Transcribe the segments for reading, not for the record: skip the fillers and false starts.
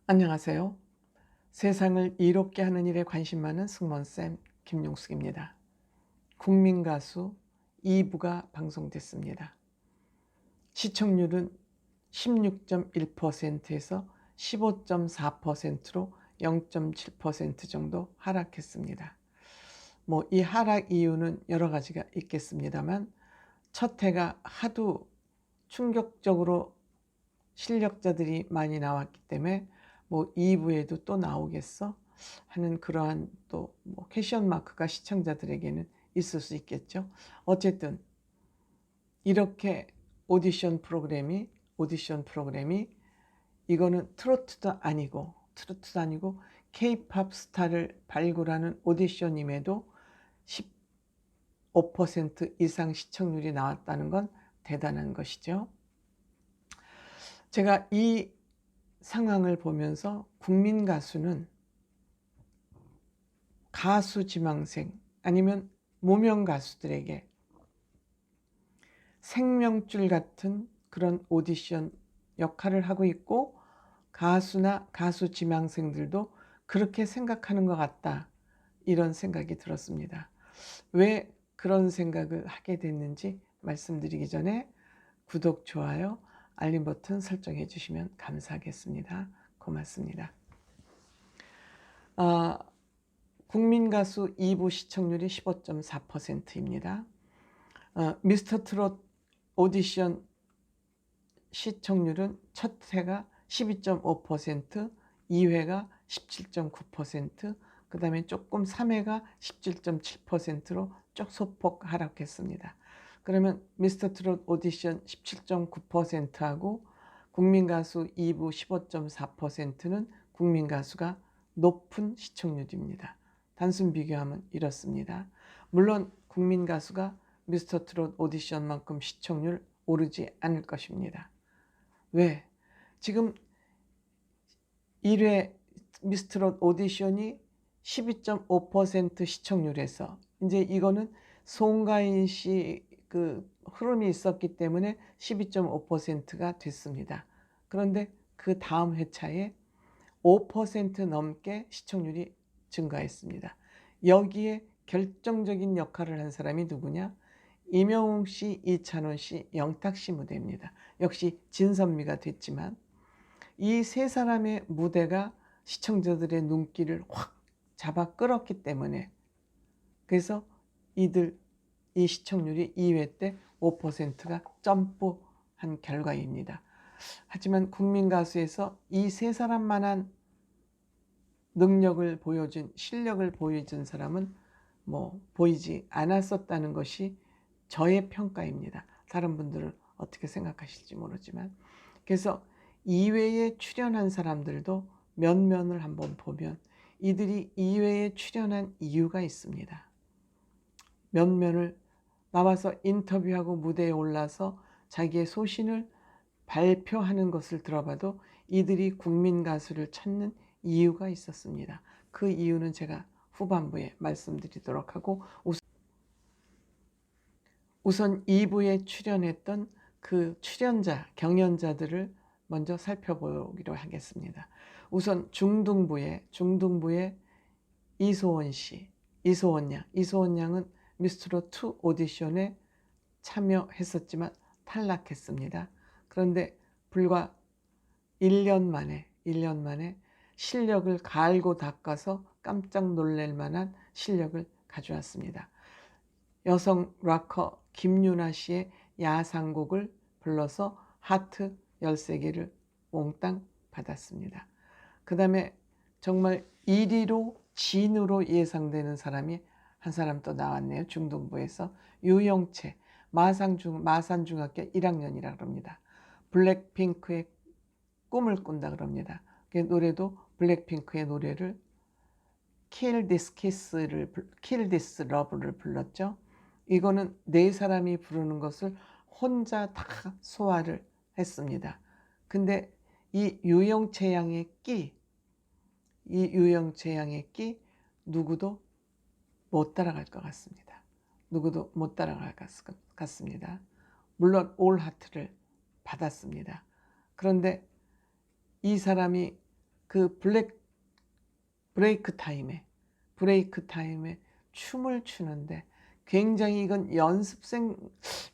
안녕하세요. 세상을 이롭게 하는 일에 관심 많은 승무원쌤 김용숙입니다. 국민가수 2부가 방송됐습니다. 시청률은 16.1%에서 15.4%로 0.7% 정도 하락했습니다. 이 하락 이유는 여러 가지가 있겠습니다만 첫 해가 하도 충격적으로 실력자들이 많이 나왔기 때문에 2부에도 또 나오겠어 하는 그러한 또 퀘션 마크가 시청자들에게는 있을 수 있겠죠. 어쨌든 이렇게 오디션 프로그램이 이거는 트로트도 아니고 K-팝 스타를 발굴하는 오디션임에도 15% 이상 시청률이 나왔다는 건 대단한 것이죠. 제가 이 상황을 보면서 국민 가수는 가수 지망생 아니면 무명 가수들에게 생명줄 같은 그런 오디션 역할을 하고 있고, 가수나 가수 지망생들도 그렇게 생각하는 것 같다, 이런 생각이 들었습니다. 왜 그런 생각을 하게 됐는지 말씀드리기 전에 구독, 좋아요, 알림 버튼 설정해 주시면 감사하겠습니다. 고맙습니다. 국민가수 2부 시청률이 15.4%입니다. 미스터 트롯 오디션 시청률은 첫 회가 12.5%, 2회가 17.9%, 그 다음에 조금 3회가 17.7%로 쭉 소폭 하락했습니다. 그러면 미스터 트롯 오디션 17.9%하고 국민가수 2부 15.4%는 국민가수가 높은 시청률입니다. 단순 비교하면 이렇습니다. 물론 국민가수가 미스터 트롯 오디션만큼 시청률 오르지 않을 것입니다. 왜? 지금 1회 미스트롯 오디션이 12.5% 시청률에서, 이제 이거는 송가인 씨 그 흐름이 있었기 때문에 12.5%가 됐습니다. 그런데 그 다음 회차에 5% 넘게 시청률이 증가했습니다. 여기에 결정적인 역할을 한 사람이 누구냐? 임영웅 씨, 이찬원 씨, 영탁 씨 무대입니다. 역시 진선미가 됐지만 이 세 사람의 무대가 시청자들의 눈길을 확 잡아 끌었기 때문에, 그래서 이 시청률이 2회 때 5%가 점프한 결과입니다. 하지만 국민가수에서 이 세 사람만한 능력을 보여준, 실력을 보여준 사람은 보이지 않았었다는 것이 저의 평가입니다. 다른 분들은 어떻게 생각하실지 모르지만. 그래서 2회에 출연한 사람들도 면면을 한번 보면 이들이 2회에 출연한 이유가 있습니다. 면면을 나와서 인터뷰하고 무대에 올라서 자기의 소신을 발표하는 것을 들어봐도 이들이 국민 가수를 찾는 이유가 있었습니다. 그 이유는 제가 후반부에 말씀드리도록 하고, 우선 2부에 출연했던 그 출연자, 경연자들을 먼저 살펴보기로 하겠습니다. 우선 중등부의 이소원 씨, 이소원 양은 미스트롯 2 오디션에 참여했었지만 탈락했습니다. 그런데 불과 1년 만에 실력을 갈고 닦아서 깜짝 놀랄 만한 실력을 가져왔습니다. 여성 락커 김유나 씨의 야상곡을 불러서 하트 13개를 몽땅 받았습니다. 그 다음에 정말 1위로 진으로 예상되는 사람이 한 사람 또 나왔네요. 중등부에서 유영채, 마산중학교 1학년이라 그럽니다. 블랙핑크의 꿈을 꾼다 그럽니다. 그 노래도 블랙핑크의 노래를 Kill This Love를 불렀죠. 이거는 네 사람이 부르는 것을 혼자 다 소화를 했습니다. 근데 이 유영채 양의 끼 누구도 못 따라갈 것 같습니다. 물론 올 하트를 받았습니다. 그런데 이 사람이 그 브레이크 타임에 춤을 추는데 굉장히 이건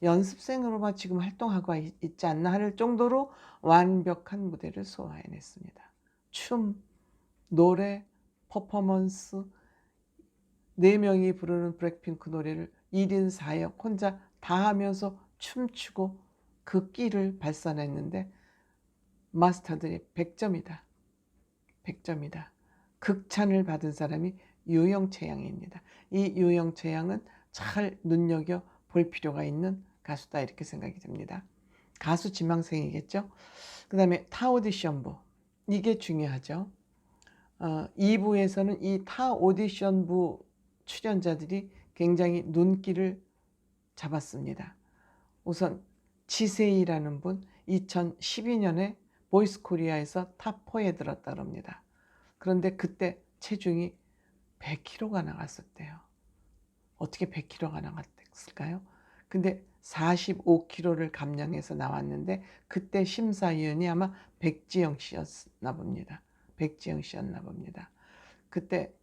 연습생으로만 지금 활동하고 있지 않나 할 정도로 완벽한 무대를 소화해냈습니다. 춤, 노래, 퍼포먼스, 4명이 부르는 블랙핑크 노래를 1인 4역 혼자 다 하면서 춤추고 그 끼를 발산했는데 마스터들이 100점이다. 100점이다. 극찬을 받은 사람이 유영채 양입니다. 이 유영채 양은 잘 눈여겨 볼 필요가 있는 가수다 이렇게 생각이 듭니다. 가수 지망생이겠죠. 그 다음에 타 오디션부, 이게 중요하죠. 2부에서는 이 타 오디션부 출연자들이 굉장히 눈길을 잡았습니다. 우선 지세이라는 분 2012년에 보이스 코리아에서 탑4에 들었다고 합니다. 그런데 그때 체중이 100kg가 나갔었대요. 어떻게 100kg가 나갔을까요? 근데 45kg를 감량해서 나왔는데 그때 심사위원이 아마 백지영 씨였나 봅니다. 백지영 씨였나 봅니다. 그때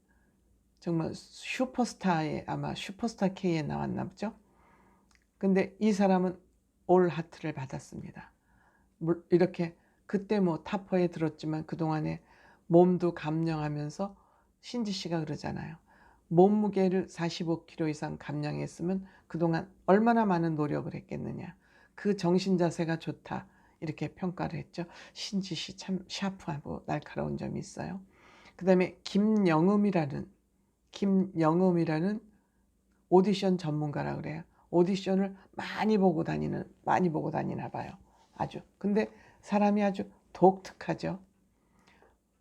정말 아마 슈퍼스타 K에 나왔나 보죠. 근데 이 사람은 올 하트를 받았습니다. 이렇게 그때 뭐 탑4에 들었지만 그동안에 몸도 감량하면서 신지 씨가 그러잖아요. 몸무게를 45kg 이상 감량했으면 그동안 얼마나 많은 노력을 했겠느냐. 그 정신 자세가 좋다. 이렇게 평가를 했죠. 신지 씨 참 샤프하고 날카로운 점이 있어요. 그 다음에 김영음이라는 오디션 전문가라 그래요. 오디션을 많이 보고 다니나 봐요. 아주. 근데 사람이 아주 독특하죠.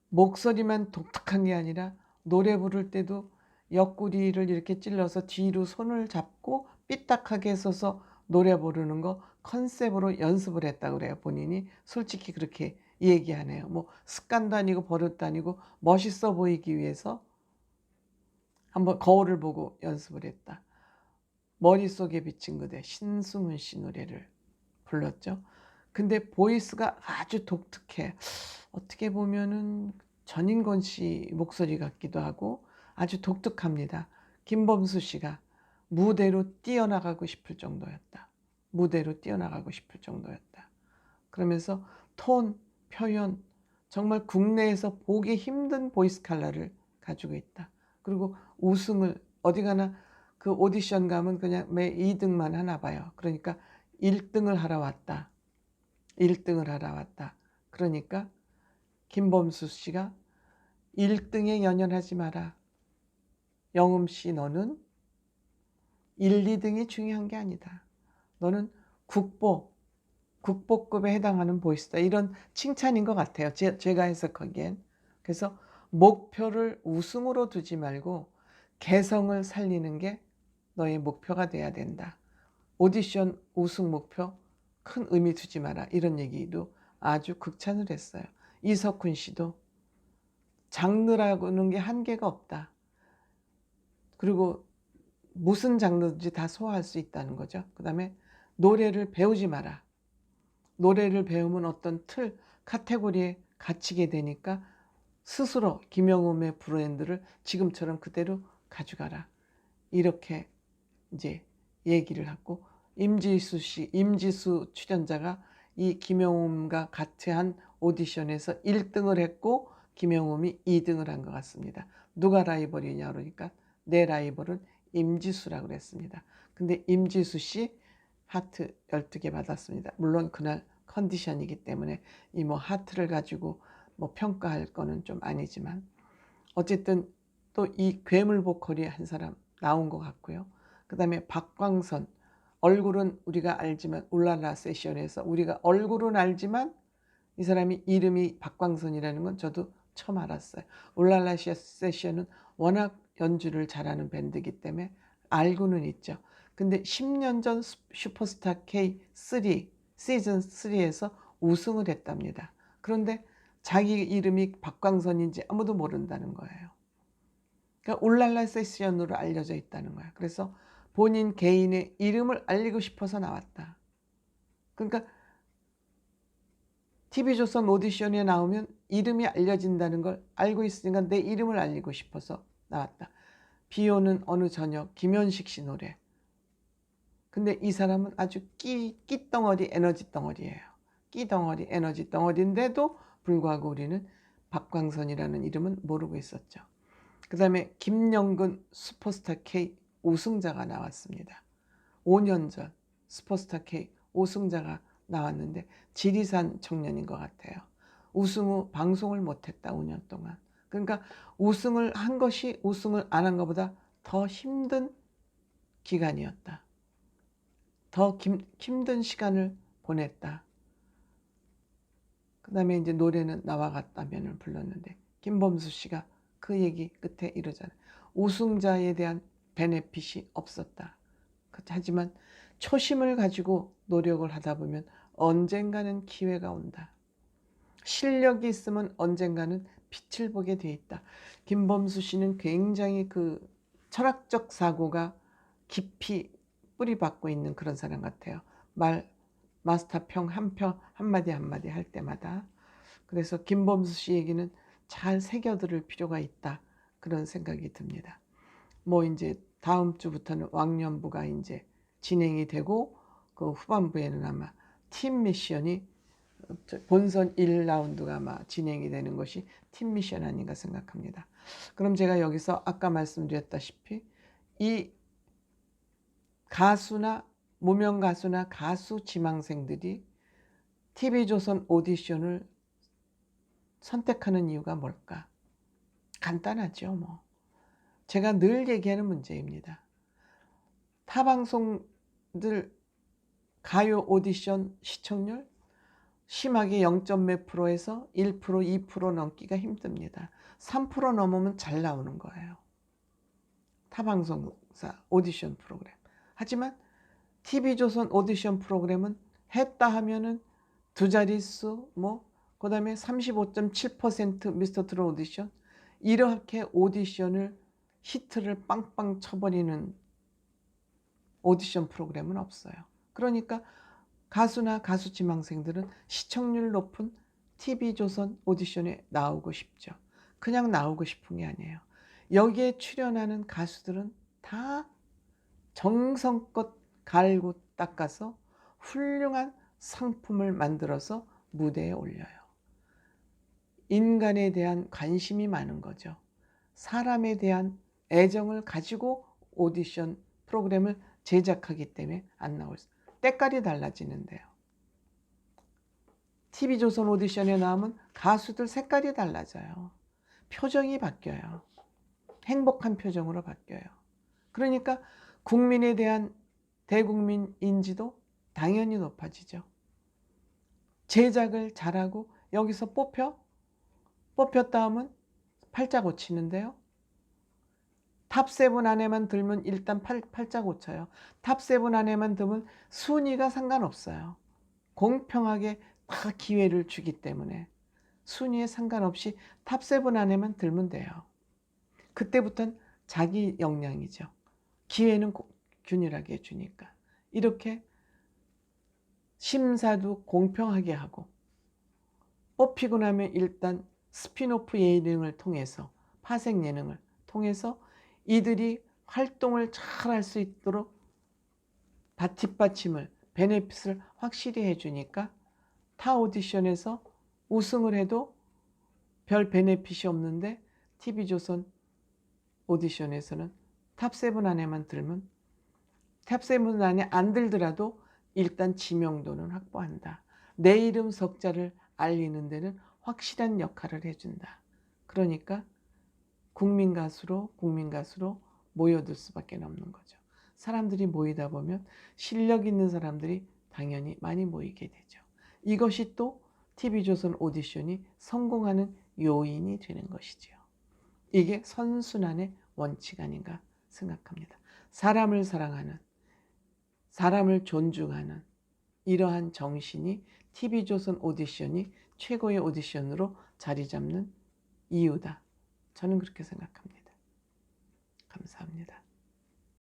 목소리만 독특한 게 아니라 노래 부를 때도 옆구리를 이렇게 찔러서 뒤로 손을 잡고 삐딱하게 서서 노래 부르는 거 컨셉으로 연습을 했다고 그래요. 본인이 솔직히 그렇게 얘기하네요. 뭐 습관도 아니고 버릇도 아니고 멋있어 보이기 위해서 한번 거울을 보고 연습을 했다. 머릿속에 비친 그대 신승훈 씨 노래를 불렀죠. 근데 보이스가 아주 독특해. 어떻게 보면은 전인권 씨 목소리 같기도 하고 아주 독특합니다. 김범수 씨가 무대로 뛰어나가고 싶을 정도였다. 무대로 뛰어나가고 싶을 정도였다. 그러면서 톤, 표현, 정말 국내에서 보기 힘든 보이스 컬러를 가지고 있다. 그리고 우승을 어디 가나 그 오디션 가면 그냥 매 2등만 하나 봐요. 그러니까 1등을 하러 왔다. 1등을 하러 왔다. 그러니까 김범수 씨가 1등에 연연하지 마라. 영음 씨 너는 1, 2등이 중요한 게 아니다. 너는 국보급에 해당하는 보이스다. 이런 칭찬인 것 같아요. 제가 해석하기엔. 그래서 목표를 우승으로 두지 말고 개성을 살리는 게 너의 목표가 돼야 된다. 오디션 우승 목표 큰 의미 두지 마라. 이런 얘기도 아주 극찬을 했어요. 이석훈 씨도 장르라고는 게 한계가 없다. 그리고 무슨 장르든지 다 소화할 수 있다는 거죠. 그 다음에 노래를 배우지 마라. 노래를 배우면 어떤 카테고리에 갇히게 되니까 스스로 김영음의 브랜드를 지금처럼 그대로 가져가라. 이렇게 이제 얘기를 하고 임지수 출연자가 이 김영음과 같이 한 오디션에서 1등을 했고 김영음이 2등을 한 것 같습니다. 누가 라이벌이냐 그러니까 내 라이벌은 임지수라고 그랬습니다. 근데 임지수 씨 하트 12개 받았습니다. 물론 그날 컨디션이기 때문에 이 뭐 하트를 가지고 뭐 평가할 거는 좀 아니지만 어쨌든 또 이 괴물 보컬이 한 사람 나온 것 같고요. 그 다음에 박광선, 얼굴은 우리가 알지만 울랄라 세션에서 우리가 얼굴은 알지만 이 사람이 이름이 박광선이라는 건 저도 처음 알았어요. 울랄라 세션은 워낙 연주를 잘하는 밴드이기 때문에 알고는 있죠. 근데 10년 전 슈퍼스타 K3 시즌 3에서 우승을 했답니다. 그런데 자기 이름이 박광선인지 아무도 모른다는 거예요. 그러니까 울랄라 세션으로 알려져 있다는 거야. 그래서 본인 개인의 이름을 알리고 싶어서 나왔다. 그러니까 TV조선 오디션에 나오면 이름이 알려진다는 걸 알고 있으니까 내 이름을 알리고 싶어서 나왔다. 비 오는 어느 저녁, 김현식 씨 노래. 근데 이 사람은 아주 끼덩어리 에너지 덩어리예요. 끼덩어리 에너지 덩어리인데도 불구하고 우리는 박광선이라는 이름은 모르고 있었죠. 그 다음에 김영근 슈퍼스타 K 우승자가 나왔습니다. 5년 전 슈퍼스타 K 우승자가 나왔는데 지리산 청년인 것 같아요. 우승 후 방송을 못했다. 5년 동안. 그러니까 우승을 한 것이 우승을 안 한 것보다 더 힘든 기간이었다. 더 힘든 시간을 보냈다. 그 다음에 이제 노래는 나와 같다면을 불렀는데 김범수 씨가 그 얘기 끝에 이러잖아요. 우승자에 대한 베네핏이 없었다. 하지만 초심을 가지고 노력을 하다 보면 언젠가는 기회가 온다. 실력이 있으면 언젠가는 빛을 보게 돼 있다. 김범수 씨는 굉장히 그 철학적 사고가 깊이 뿌리박고 있는 그런 사람 같아요. 마스터 평 한마디 한마디 할 때마다. 그래서 김범수 씨 얘기는 잘 새겨들을 필요가 있다. 그런 생각이 듭니다. 뭐 이제 다음 주부터는 왕년부가 이제 진행이 되고 그 후반부에는 아마 팀 미션이 본선 1라운드가 아마 진행이 되는 것이 팀 미션 아닌가 생각합니다. 그럼 제가 여기서 아까 말씀드렸다시피 이 가수나 무명 가수나 가수 지망생들이 TV조선 오디션을 선택하는 이유가 뭘까? 간단하죠. 뭐 제가 늘 얘기하는 문제입니다. 타 방송들 가요 오디션 시청률 심하게 0.몇 프로에서 1%, 2% 넘기가 힘듭니다. 3% 넘으면 잘 나오는 거예요. 타 방송사 오디션 프로그램. 하지만 TV조선 오디션 프로그램은 했다 하면은 두 자릿수 그 다음에 35.7% 미스터 트롯 오디션 이렇게 오디션을 히트를 빵빵 쳐버리는 오디션 프로그램은 없어요. 그러니까 가수나 가수 지망생들은 시청률 높은 TV조선 오디션에 나오고 싶죠. 그냥 나오고 싶은 게 아니에요. 여기에 출연하는 가수들은 다 정성껏 갈고 닦아서 훌륭한 상품을 만들어서 무대에 올려요. 인간에 대한 관심이 많은 거죠. 사람에 대한 애정을 가지고 오디션 프로그램을 제작하기 때문에 안 나올 수. 때깔이 달라지는데요. TV조선 오디션에 나오면 가수들 색깔이 달라져요. 표정이 바뀌어요. 행복한 표정으로 바뀌어요. 그러니까 국민에 대한 대국민 인지도 당연히 높아지죠. 제작을 잘하고 여기서 뽑혔다 하면 팔자 고치는데요. 탑7 안에만 들면 일단 팔자 고쳐요. 탑7 안에만 들면 순위가 상관없어요. 공평하게 다 기회를 주기 때문에 순위에 상관없이 탑7 안에만 들면 돼요. 그때부터는 자기 역량이죠. 기회는 균일하게 주니까. 이렇게 심사도 공평하게 하고 뽑히고 나면 일단 스피노프 예능을 통해서 파생 예능을 통해서 이들이 활동을 잘 할 수 있도록 뒷받침을 베네핏을 확실히 해주니까 타 오디션에서 우승을 해도 별 베네핏이 없는데 TV조선 오디션에서는 탑7 안에만 들면 탑7 안에 안 들더라도 일단 지명도는 확보한다. 내 이름 석자를 알리는 데는 확실한 역할을 해준다. 그러니까 국민 가수로 모여들 수밖에 없는 거죠. 사람들이 모이다 보면 실력 있는 사람들이 당연히 많이 모이게 되죠. 이것이 또 TV조선 오디션이 성공하는 요인이 되는 것이지요. 이게 선순환의 원칙 아닌가 생각합니다. 사람을 사랑하는, 사람을 존중하는 이러한 정신이 TV조선 오디션이 최고의 오디션으로 자리 잡는 이유다. 저는 그렇게 생각합니다. 감사합니다.